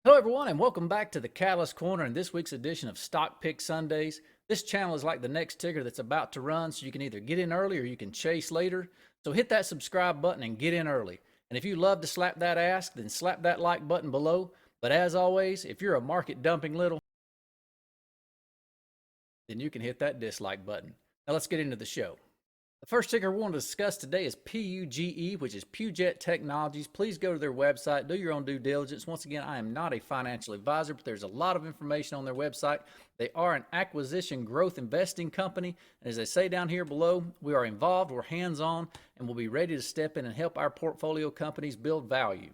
Hello everyone and welcome back to the Catalyst Corner in this week's edition of Stock Pick Sundays. This channel is like the next ticker that's about to run, so you can either get in early or you can chase later. So hit that subscribe button and get in early. And if you love to slap that ass, then slap that like button below. But as always, if you're a market dumping little, then you can hit that dislike button. Now let's get into the show. The first ticker we want to discuss today is PUGE, which is PJET Technologies. Please go to their website, do your own due diligence. Once again, I am not a financial advisor, but there's a lot of information on their website. They are an acquisition growth investing company. And as they say down here below, we are involved, we're hands-on, and we'll be ready to step in and help our portfolio companies build value.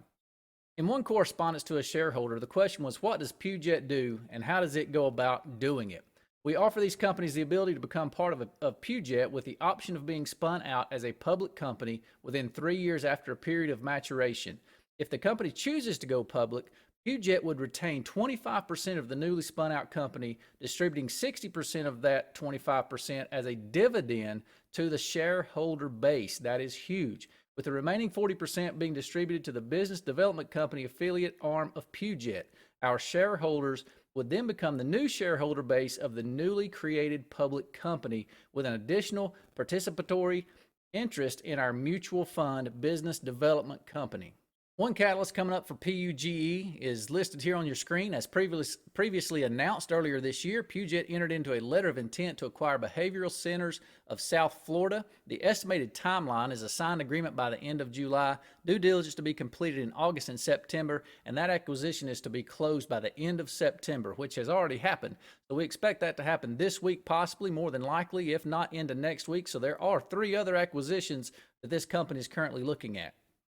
In one correspondence to a shareholder, the question was, what does PUGE do and how does it go about doing it? We offer these companies the ability to become part of PUGE with the option of being spun out as a public company within 3 years after a period of maturation. If the company chooses to go public, PUGE would retain 25% of the newly spun out company, distributing 60% of that 25% as a dividend to the shareholder base. That is huge. With the remaining 40% being distributed to the business development company affiliate arm of PUGE. Our shareholders would then become the new shareholder base of the newly created public company with an additional participatory interest in our mutual fund business development company. One catalyst coming up for PUGE is listed here on your screen. As previously announced earlier this year, PUGE entered into a letter of intent to acquire Behavioral Centers of South Florida. The estimated timeline is a signed agreement by the end of July, due diligence to be completed in August and September, and that acquisition is to be closed by the end of September, which has already happened. So we expect that to happen this week, possibly, more than likely, if not into next week. So there are 3 other acquisitions that this company is currently looking at.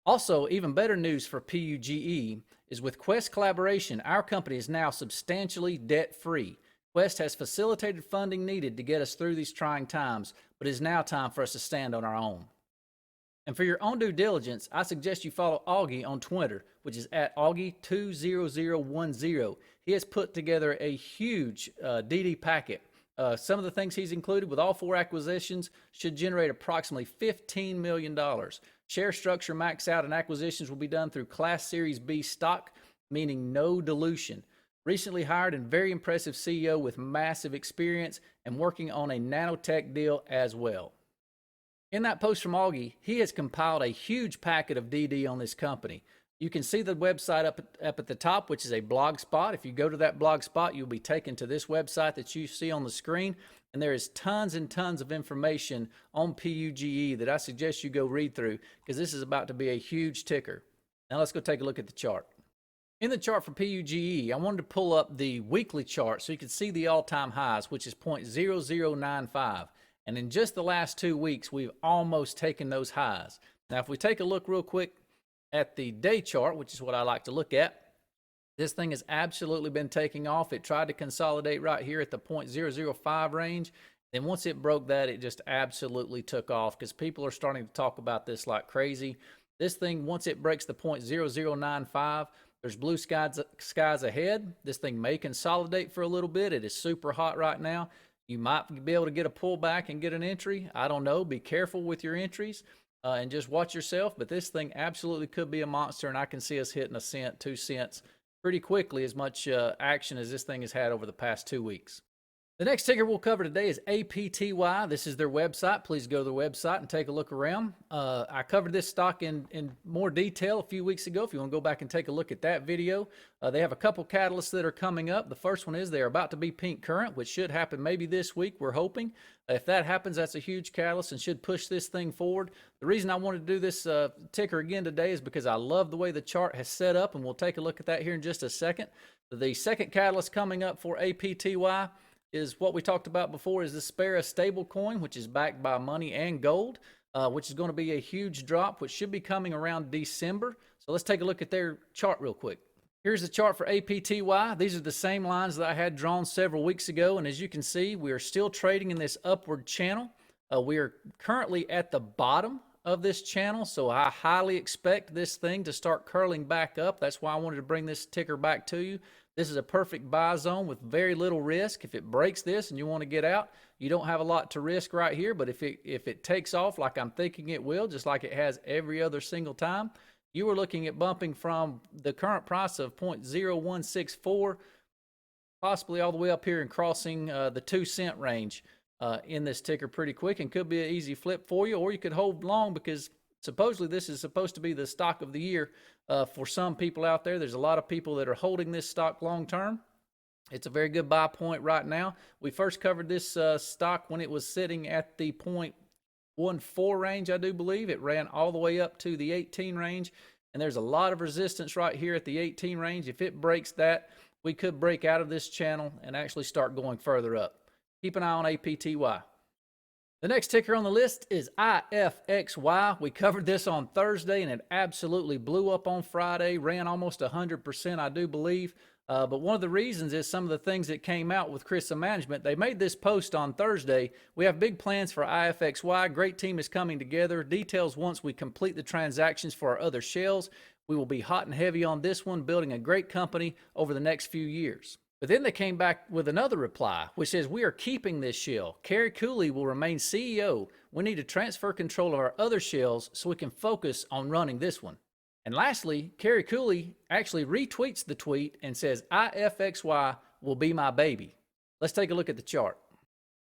Also, even better news for PUGE is with Quest collaboration, our company is now substantially debt-free. Quest has facilitated funding needed to get us through these trying times, but it is now time for us to stand on our own. And for your own due diligence, I suggest you follow Augie on Twitter, which is at Augie20010. He has put together a huge DD packet. Some of the things he's included with all 4 acquisitions should generate approximately $15 million. Share structure max out and acquisitions will be done through Class Series B stock, meaning no dilution. Recently hired and very impressive CEO with massive experience and working on a nanotech deal as well. In that post from Augie, he has compiled a huge packet of DD on this company. You can see the website up at the top, which is a blog spot. If you go to that blog spot, you'll be taken to this website that you see on the screen. And there is tons and tons of information on PUGE that I suggest you go read through because this is about to be a huge ticker. Now let's go take a look at the chart. In the chart for PUGE, I wanted to pull up the weekly chart so you can see the all-time highs, which is 0.0095. And in just the last 2 weeks, we've almost taken those highs. Now, if we take a look real quick at the day chart, which is what I like to look at, this thing has absolutely been taking off. It tried to consolidate right here at the 0.005 range. Then once it broke that, it just absolutely took off because people are starting to talk about this like crazy. This thing, once it breaks the 0.0095, there's blue skies ahead. This thing may consolidate for a little bit. It is super hot right now. You might be able to get a pullback and get an entry. I don't know. Be careful with your entries. And just watch yourself. But this thing absolutely could be a monster, and I can see us hitting a cent, 2 cents pretty quickly, as much action as this thing has had over the past 2 weeks. The next ticker we'll cover today is APTY. This is their website. Please go to their website and take a look around. I covered this stock in more detail a few weeks ago. If you want to go back and take a look at that video, they have a couple catalysts that are coming up. The first one is they're about to be pink current, which should happen maybe this week, we're hoping. If that happens, that's a huge catalyst and should push this thing forward. The reason I wanted to do this ticker again today is because I love the way the chart has set up, and we'll take a look at that here in just a second. The second catalyst coming up for APTY is what we talked about before, is the Spera stable coin, which is backed by money and gold, which is going to be a huge drop, which should be coming around December. So let's take a look at their chart real quick. Here's the chart for APTY. These are the same lines that I had drawn several weeks ago, and as you can see, we are still trading in this upward channel. We are currently at the bottom of this channel, so I highly expect this thing to start curling back up. That's why I wanted to bring this ticker back to you. This is a perfect buy zone with very little risk. If it breaks this and you want to get out, you don't have a lot to risk right here, but if it takes off like I'm thinking it will, just like it has every other single time, you were looking at bumping from the current price of 0.0164, possibly all the way up here and crossing the 2-cent range in this ticker pretty quick, and could be an easy flip for you, or you could hold long because supposedly this is supposed to be the stock of the year for some people out there. There's a lot of people that are holding this stock long term. It's a very good buy point right now. We first covered this stock when it was sitting at the 0.14 range, I do believe. It ran all the way up to the 18 range, and there's a lot of resistance right here at the 18 range. If it breaks that, we could break out of this channel and actually start going further up. Keep an eye on APTY. The next ticker on the list is IFXY. We covered this on Thursday, and it absolutely blew up on Friday, ran almost 100%, I do believe. But one of the reasons is some of the things that came out with Krisa management. They made this post on Thursday. We have big plans for IFXY. Great team is coming together. Details once we complete the transactions for our other shells. We will be hot and heavy on this one, building a great company over the next few years. But then they came back with another reply, which says, we are keeping this shell. Carey Cooley will remain CEO. We need to transfer control of our other shells so we can focus on running this one. And lastly, Carey Cooley actually retweets the tweet and says, IFXY will be my baby. Let's take a look at the chart.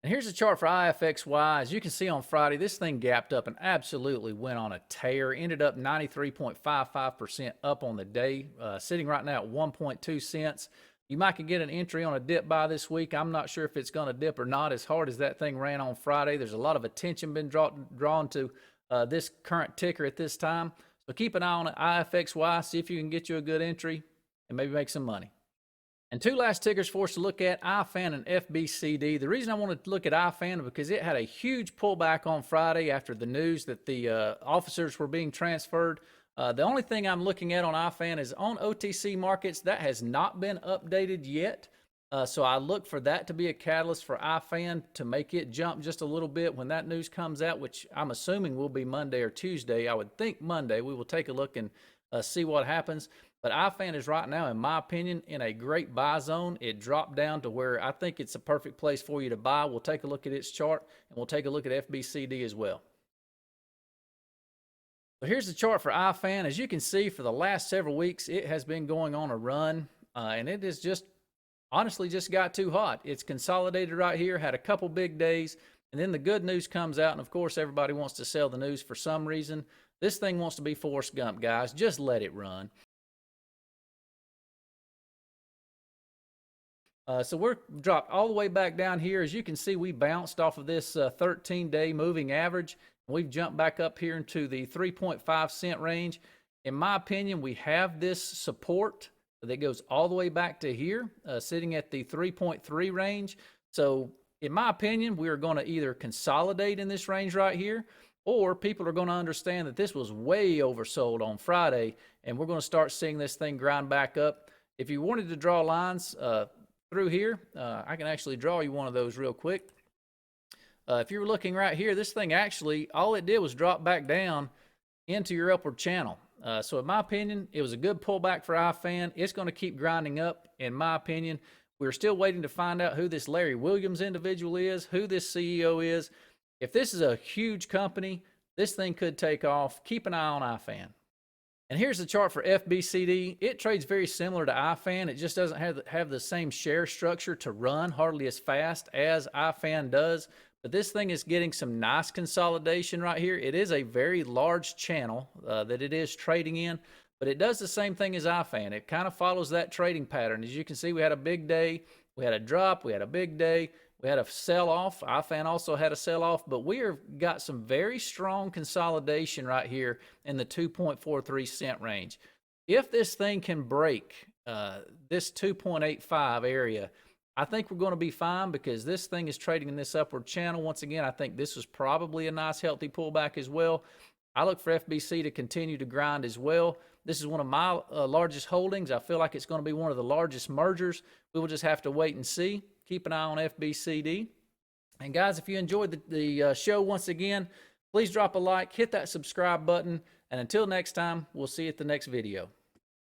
And here's the chart for IFXY. As you can see on Friday, this thing gapped up and absolutely went on a tear. Ended up 93.55% up on the day, sitting right now at 1.2 cents. You might can get an entry on a dip buy this week. I'm not sure if it's going to dip or not as hard as that thing ran on Friday. There's a lot of attention been drawn to this current ticker at this time. So keep an eye on it, IFXY, see if you can get you a good entry and maybe make some money. And two last tickers for us to look at, IFAN and FBCD. The reason I wanted to look at IFAN is because it had a huge pullback on Friday after the news that the officers were being transferred. The only thing I'm looking at on IFAN is on OTC markets. That has not been updated yet. So I look for that to be a catalyst for IFAN to make it jump just a little bit when that news comes out, which I'm assuming will be Monday or Tuesday. I would think Monday. We will take a look and see what happens. But IFAN is right now, in my opinion, in a great buy zone. It dropped down to where I think it's a perfect place for you to buy. We'll take a look at its chart, and we'll take a look at FBCD as well. So here's the chart for IFAN. As you can see, for the last several weeks, it has been going on a run, and it is just honestly just got too hot. It's consolidated right here, had a couple big days, and then the good news comes out, and of course everybody wants to sell the news for some reason. This thing wants to be Forrest Gump, guys. Just let it run. So we're dropped all the way back down here. As you can see, we bounced off of this 13-day moving average. We've jumped back up here into the 3.5 cent range. In my opinion, we have this support that goes all the way back to here, sitting at the 3.3 range. So in my opinion, we are going to either consolidate in this range right here, or people are going to understand that this was way oversold on Friday, and we're going to start seeing this thing grind back up. If you wanted to draw lines through here, I can actually draw you one of those real quick. If you were looking right here, this thing actually, all it did was drop back down into your upward channel. So in my opinion, it was a good pullback for IFAN. It's going to keep grinding up, in my opinion. We're still waiting to find out who this Larry Williams individual is, who this CEO is. If this is a huge company, this thing could take off. Keep an eye on IFAN. And here's the chart for FBCD. It trades very similar to IFAN. It just doesn't have the same share structure to run hardly as fast as IFAN does. But this thing is getting some nice consolidation right here. It is a very large channel that it is trading in, but it does the same thing as IFAN. It kind of follows that trading pattern. As you can see, we had a big day, we had a drop, we had a big day, we had a sell-off. IFAN also had a sell-off, but we have got some very strong consolidation right here in the 2.43 cent range. If this thing can break this 2.85 area, I think we're going to be fine because this thing is trading in this upward channel. Once again, I think this was probably a nice healthy pullback as well. I look for FBC to continue to grind as well. This is one of my largest holdings. I feel like it's going to be one of the largest mergers. We will just have to wait and see. Keep an eye on FBCD. And guys, if you enjoyed the show once again, please drop a like, hit that subscribe button, and until next time, we'll see you at the next video.